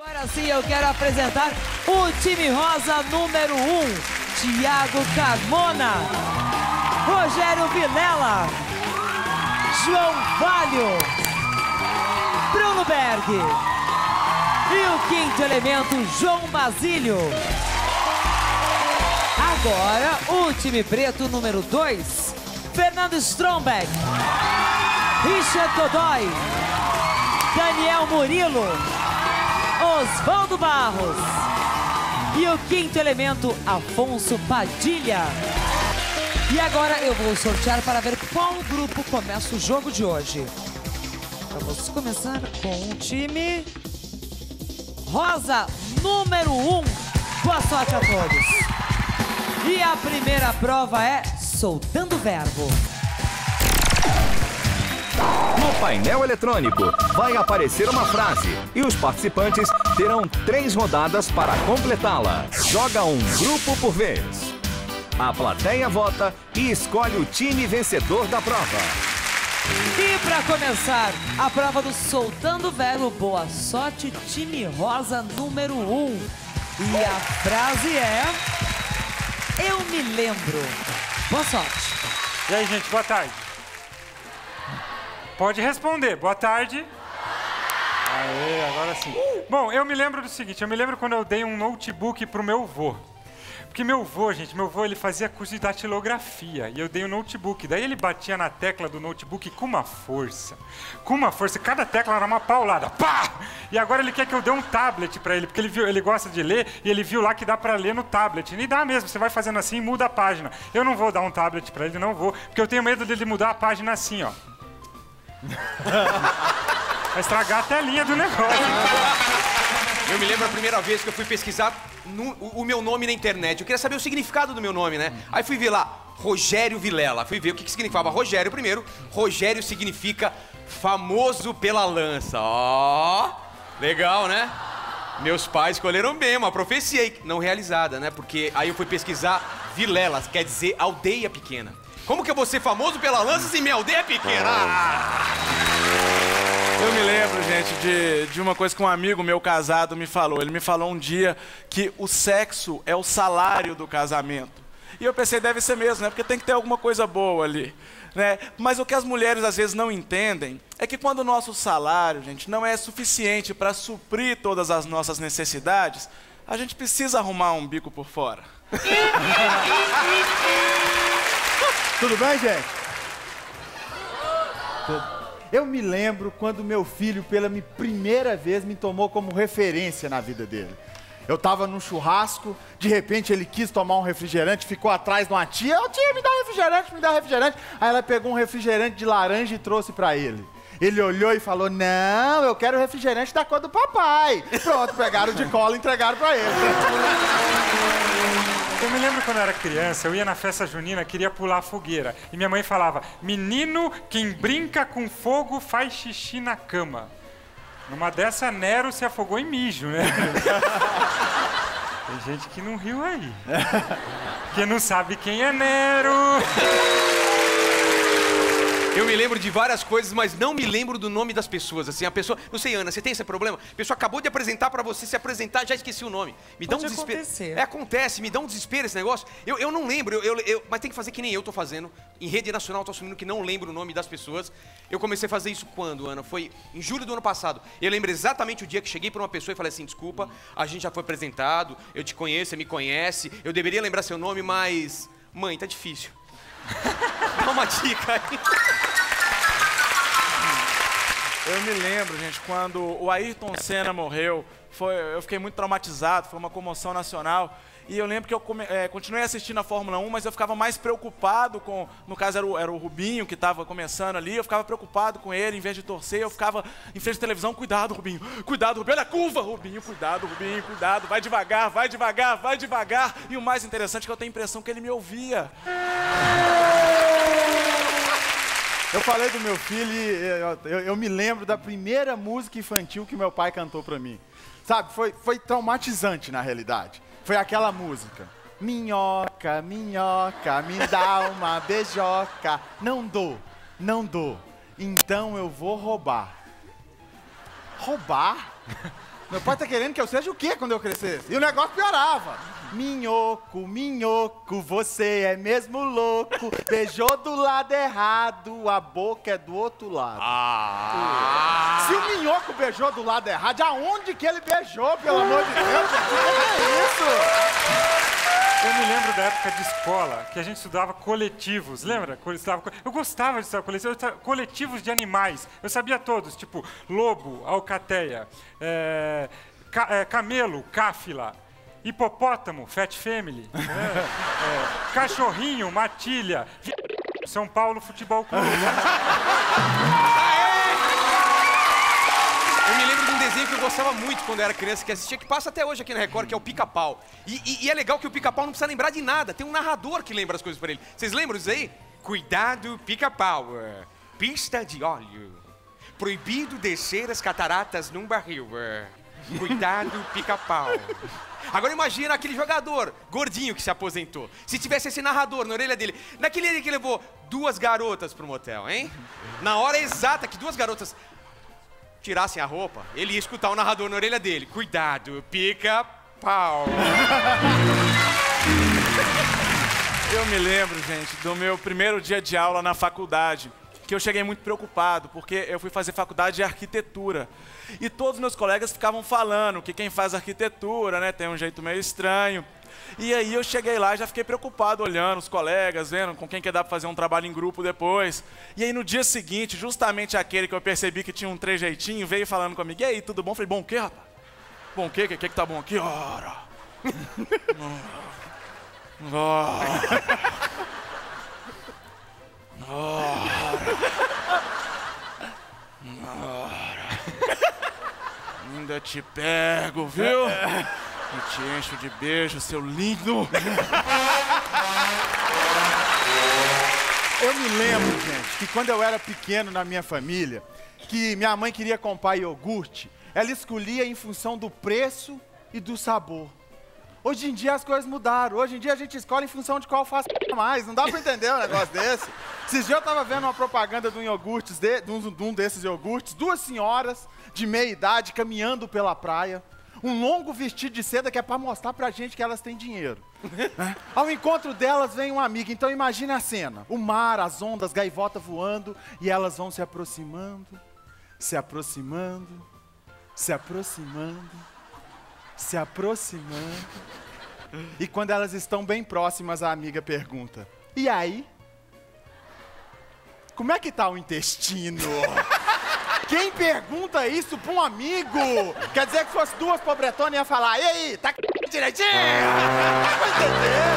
Agora sim eu quero apresentar o time rosa número 1. Thiago Carmona, Rogério Vilela, João Valho, Bruno Berg e o quinto elemento, João Basílio. Agora o time preto número 2, Fernando Strombeck, Richard Godoy, Daniel Murilo, Osvaldo Barros e o quinto elemento, Afonso Padilha. E agora eu vou sortear para ver qual grupo começa o jogo de hoje. Vamos começar com o time rosa número 1. Boa sorte a todos. E a primeira prova é soltando o verbo. No painel eletrônico vai aparecer uma frase e os participantes terão 3 rodadas para completá-la. Joga um grupo por vez. A plateia vota e escolhe o time vencedor da prova. E para começar a prova do soltando o verbo, boa sorte, time rosa número 1. E a frase é: eu me lembro. Boa sorte. E aí, gente, boa tarde. Pode responder, boa tarde. Aê, agora sim. Bom, eu me lembro do seguinte, eu me lembro quando eu dei um notebook pro meu avô. Porque meu avô, gente, ele fazia curso de datilografia e eu dei um notebook. Daí ele batia na tecla do notebook com uma força. Com uma força, cada tecla era uma paulada. Pá! E agora ele quer que eu dê um tablet pra ele, porque ele gosta de ler e ele viu lá que dá pra ler no tablet. E dá mesmo, você vai fazendo assim e muda a página. Eu não vou dar um tablet pra ele, não vou, porque eu tenho medo dele mudar a página assim, ó. Vai estragar a telinha do negócio. Eu me lembro a primeira vez que eu fui pesquisar o meu nome na internet. Eu queria saber o significado do meu nome, né? Aí fui ver lá, Rogério Vilela. Fui ver o que significava Rogério primeiro. Rogério significa famoso pela lança. Ó, legal, né? Meus pais escolheram bem, uma profecia aí, não realizada, né? Porque aí eu fui pesquisar Vilela, quer dizer aldeia pequena. Como que eu vou ser famoso pela lança se minha aldeia é pequena? Eu me lembro, gente, de uma coisa que um amigo meu casado me falou. Ele me falou um dia que o sexo é o salário do casamento. E eu pensei, deve ser mesmo, né? Porque tem que ter alguma coisa boa ali, né? Mas o que as mulheres às vezes não entendem é que quando o nosso salário, gente, não é suficiente para suprir todas as nossas necessidades, a gente precisa arrumar um bico por fora. Tudo bem, gente? Eu me lembro quando meu filho, pela primeira vez, me tomou como referência na vida dele. Eu tava num churrasco, de repente ele quis tomar um refrigerante, ficou atrás de uma tia. Ô, tia, me dá refrigerante, me dá refrigerante. Aí ela pegou um refrigerante de laranja e trouxe pra ele. Ele olhou e falou, não, eu quero o refrigerante da cor do papai. Pronto, pegaram de cola e entregaram pra ele. Eu me lembro quando eu era criança, eu ia na festa junina, queria pular a fogueira. E minha mãe falava, menino, quem brinca com fogo faz xixi na cama. Numa dessa, Nero se afogou em mijo, né? Tem gente que não riu aí. Porque não sabe quem é Nero. Eu me lembro de várias coisas, mas não me lembro do nome das pessoas. Assim, a pessoa... Não sei, Ana, você tem esse problema? A pessoa acabou de apresentar pra você se apresentar, já esqueci o nome. Me dá um desespero. Acontecer. Acontece, me dá um desespero esse negócio. Eu não lembro, mas tem que fazer que nem eu tô fazendo. Em rede nacional, tô assumindo que não lembro o nome das pessoas. Eu comecei a fazer isso quando, Ana? Foi em julho do ano passado. Eu lembro exatamente o dia que cheguei pra uma pessoa e falei assim, desculpa, a gente já foi apresentado, eu te conheço, você me conhece, eu deveria lembrar seu nome, mas... Mãe, tá difícil. Dá uma dica aí. Eu me lembro, gente, quando o Ayrton Senna morreu, eu fiquei muito traumatizado, foi uma comoção nacional. E eu lembro que eu continuei assistindo a Fórmula 1, mas eu ficava mais preocupado com... No caso, era o Rubinho que estava começando ali. Eu ficava preocupado com ele, em vez de torcer. Eu ficava em frente à televisão, cuidado, Rubinho. Cuidado, Rubinho. Olha a curva, Rubinho. Cuidado, Rubinho. Cuidado. Vai devagar, vai devagar, vai devagar. E o mais interessante é que eu tenho a impressão que ele me ouvia. Eu falei do meu filho e eu me lembro da primeira música infantil que meu pai cantou pra mim. Sabe, foi traumatizante na realidade. Foi aquela música. Minhoca, minhoca, me dá uma beijoca. Não dou, não dou. Então eu vou roubar. Roubar? Meu pai tá querendo que eu seja o quê quando eu crescesse? E o negócio piorava. Minhoco, minhoco, você é mesmo louco. Beijou do lado errado, a boca é do outro lado. Se o minhoco beijou do lado errado, aonde que ele beijou, pelo amor de Deus? O que é isso? Eu me lembro da época de escola, que a gente estudava coletivos, lembra? Eu gostava de estudar coletivos de animais. Eu sabia todos, tipo lobo, alcateia, camelo, cáfila, hipopótamo, Fat Family, cachorrinho, matilha, São Paulo Futebol Clube. Eu me lembro de um desenho que eu gostava muito quando eu era criança, que assistia, que passa até hoje aqui na Record, que é o Pica-Pau. E é legal que o Pica-Pau não precisa lembrar de nada, tem um narrador que lembra as coisas pra ele. Vocês lembram disso aí? Cuidado, Pica-Pau, pista de óleo. Proibido descer as cataratas num barril. Cuidado, Pica-Pau. Agora imagina aquele jogador gordinho que se aposentou. Se tivesse esse narrador na orelha dele, naquele dia que levou 2 garotas pro motel, hein? Na hora exata que 2 garotas tirassem a roupa, ele ia escutar o narrador na orelha dele. Cuidado, Pica-Pau. Eu me lembro, gente, do meu primeiro dia de aula na faculdade, que eu cheguei muito preocupado, porque eu fui fazer faculdade de arquitetura. E todos os meus colegas ficavam falando que quem faz arquitetura, né, tem um jeito meio estranho. E aí eu cheguei lá e já fiquei preocupado olhando os colegas, vendo com quem que dá pra fazer um trabalho em grupo depois. E aí no dia seguinte, justamente aquele que eu percebi que tinha um trejeitinho, veio falando comigo: e aí, tudo bom? Eu falei: bom o quê, rapaz? Bom o quê? O que tá bom aqui? Ora! Ainda te pego, viu? E te encho de beijo, seu lindo. Eu me lembro, gente, que quando eu era pequeno na minha família, que minha mãe queria comprar iogurte, ela escolhia em função do preço e do sabor. Hoje em dia as coisas mudaram. Hoje em dia a gente escolhe em função de qual faz mais. Não dá pra entender um negócio desse. Esses dias eu tava vendo uma propaganda de um desses iogurtes, 2 senhoras de meia idade caminhando pela praia. Um longo vestido de seda que é pra mostrar pra gente que elas têm dinheiro. Ao encontro delas vem uma amiga. Então imagina a cena. O mar, as ondas, gaivota voando. E elas vão se aproximando, se aproximando, se aproximando, se aproximando. E quando elas estão bem próximas, a amiga pergunta: e aí? Como é que tá o intestino? Quem pergunta isso pra um amigo? Quer dizer que se fosse 2 pobretonas ia falar: e aí, tá direitinho? Vai entender?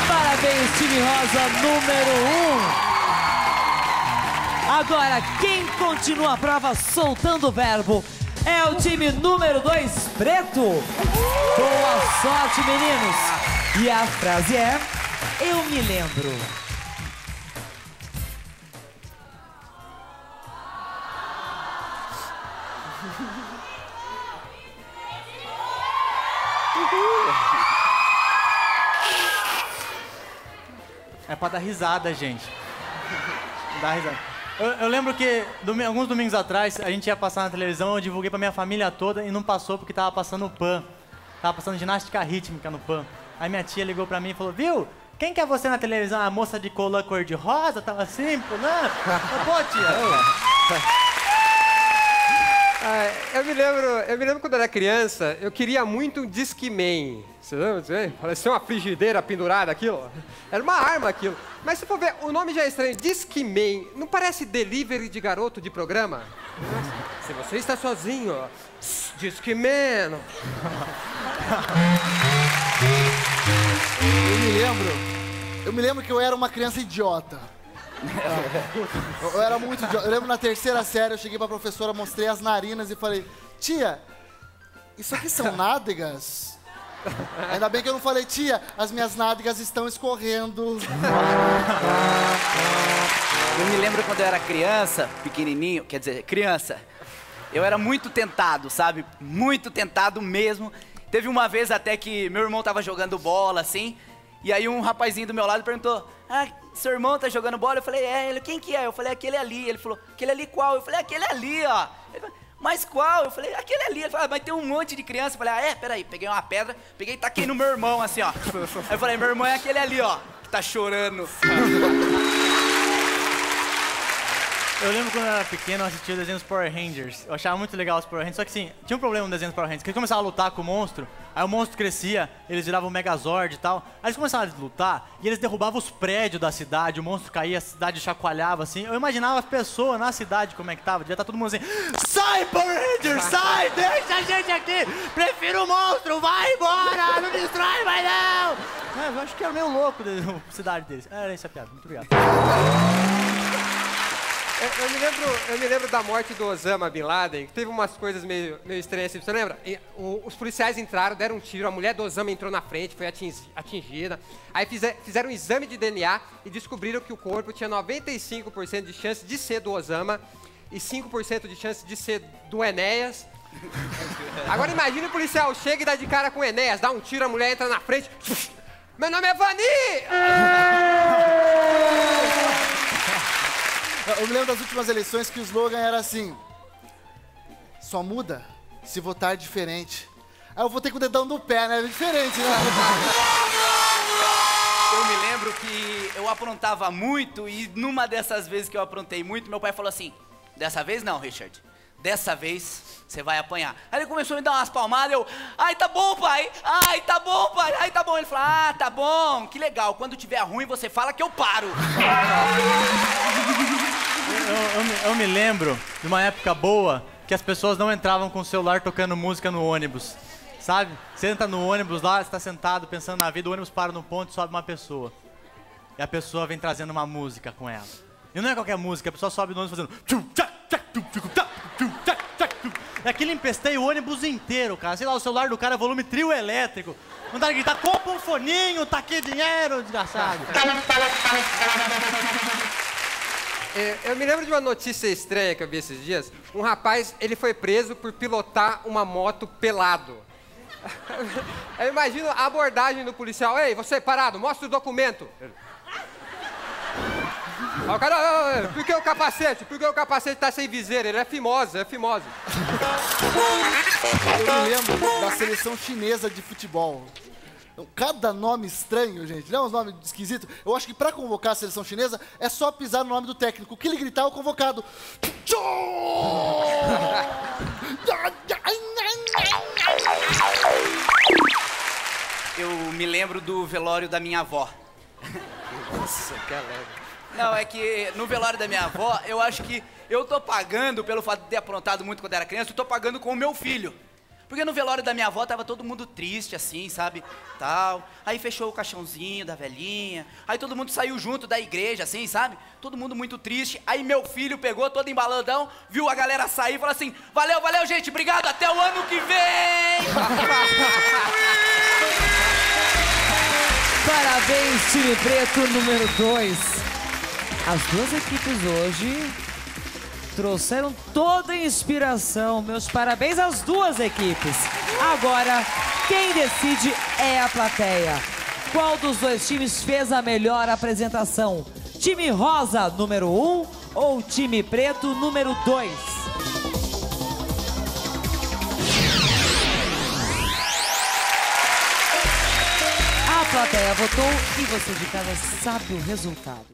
Parabéns, time rosa número 1. Agora, quem continua a prova soltando o verbo é o time número 2, preto. Boa sorte, meninos. E a frase é: eu me lembro. É pra dar risada, gente. Dá risada. Eu lembro que alguns domingos atrás a gente ia passar na televisão, eu divulguei pra minha família toda e não passou porque tava passando o PAN. Tava passando ginástica rítmica no PAN. Aí minha tia ligou pra mim e falou: viu? Quem que é você na televisão? A moça de colã cor-de-rosa? Tava assim, pulando. Pô, tia. Eu me lembro quando eu era criança, eu queria muito um Discman. Você lembra? Parecia uma frigideira pendurada aquilo. Era uma arma aquilo. Mas se for ver, o nome já é estranho. Discman. Não parece delivery de garoto de programa? Se você está sozinho, Discman. Eu me lembro que eu era uma criança idiota. Eu era muito idiota. Eu lembro na 3ª série, eu cheguei pra professora, mostrei as narinas e falei: tia, isso aqui são nádegas? Ainda bem que eu não falei: tia, as minhas nádegas estão escorrendo. Eu me lembro quando eu era criança, pequenininho, quer dizer, criança. Eu era muito tentado, sabe? Muito tentado mesmo. Teve uma vez até que meu irmão tava jogando bola, assim, e aí um rapazinho do meu lado perguntou: ah, seu irmão tá jogando bola? Eu falei: é. Ele: quem que é? Eu falei: aquele ali. Ele falou: aquele ali qual? Eu falei: aquele ali, ó. Ele falou: Mas qual? Eu falei, aquele ali. Ele falou, mas tem um monte de criança. Eu falei, peraí. Peguei uma pedra, peguei e taquei no meu irmão, assim, ó. Aí eu falei, meu irmão é aquele ali, ó, que tá chorando. Eu lembro quando eu era pequeno, eu assistia o desenho dos Power Rangers. Eu achava muito legal os Power Rangers, só que assim, tinha um problema no desenho dos Power Rangers, que eles começavam a lutar com o monstro, aí o monstro crescia, eles viravam o Megazord e tal. Aí eles começavam a lutar e eles derrubavam os prédios da cidade, o monstro caía, a cidade chacoalhava assim. Eu imaginava as pessoas na cidade como é que tava, devia estar todo mundo assim, sai Power Rangers, sai, deixa a gente aqui, prefiro o monstro, vai embora, não destrói mais não. Eu acho que era meio louco a cidade deles. Era essa a piada, muito obrigado. Eu me lembro da morte do Osama Bin Laden, que teve umas coisas meio estranhas assim. Você lembra? Os policiais entraram, deram um tiro, a mulher do Osama entrou na frente, foi atingida. Aí fizeram um exame de DNA e descobriram que o corpo tinha 95% de chance de ser do Osama e 5% de chance de ser do Enéas. Agora imagina o policial chega e dá de cara com o Enéas, dá um tiro, a mulher entra na frente. Meu nome é Vani! Eu me lembro das últimas eleições que o slogan era assim: só muda se votar diferente. Aí eu votei com o dedão do pé, né? Diferente, né? Eu me lembro que eu aprontava muito e numa dessas vezes que eu aprontei muito, meu pai falou assim, dessa vez não, Richard. Dessa vez você vai apanhar. Aí ele começou a me dar umas palmadas, eu, ai, tá bom, pai. Ai, tá bom, pai. Ai, tá bom. Ele falou, tá bom, que legal. Quando tiver ruim, você fala que eu paro. Eu me lembro de uma época boa que as pessoas não entravam com o celular tocando música no ônibus, sabe? Você entra no ônibus lá, você tá sentado pensando na vida, o ônibus para no ponto e sobe uma pessoa. E a pessoa vem trazendo uma música com ela. E não é qualquer música, a pessoa sobe no ônibus fazendo... E aquilo empesteia o ônibus inteiro, cara. Sei lá, o celular do cara é volume trio elétrico. Não dá de gritar, compra um foninho, tá aqui dinheiro, desgraçado. Eu me lembro de uma notícia estranha que eu vi esses dias. Um rapaz, ele foi preso por pilotar uma moto pelado. Eu imagino a abordagem do policial. Ei, você parado, mostra o documento. O cara, por que o capacete? Por que o capacete tá sem viseira? Ele é fimose, é fimose. Eu me lembro da seleção chinesa de futebol. Cada nome estranho, gente, não é um nome esquisito. Eu acho que pra convocar a seleção chinesa é só pisar no nome do técnico. O que ele gritar é o convocado. Eu me lembro do velório da minha avó. Nossa, que alegre. Não, é que no velório da minha avó, eu acho que eu tô pagando, pelo fato de ter aprontado muito quando era criança, eu tô pagando com o meu filho. Porque no velório da minha avó tava todo mundo triste, assim, sabe? Tal. Aí fechou o caixãozinho da velhinha. Aí todo mundo saiu junto da igreja, assim, sabe? Todo mundo muito triste. Aí meu filho pegou todo embaladão, viu a galera sair e falou assim: valeu, valeu, gente, obrigado, até o ano que vem! Parabéns, time preto número 2. As duas equipes hoje trouxeram toda a inspiração. Meus parabéns às duas equipes. Agora, quem decide é a plateia. Qual dos dois times fez a melhor apresentação? Time rosa número 1 ou time preto número 2? A plateia votou e você de casa sabe o resultado.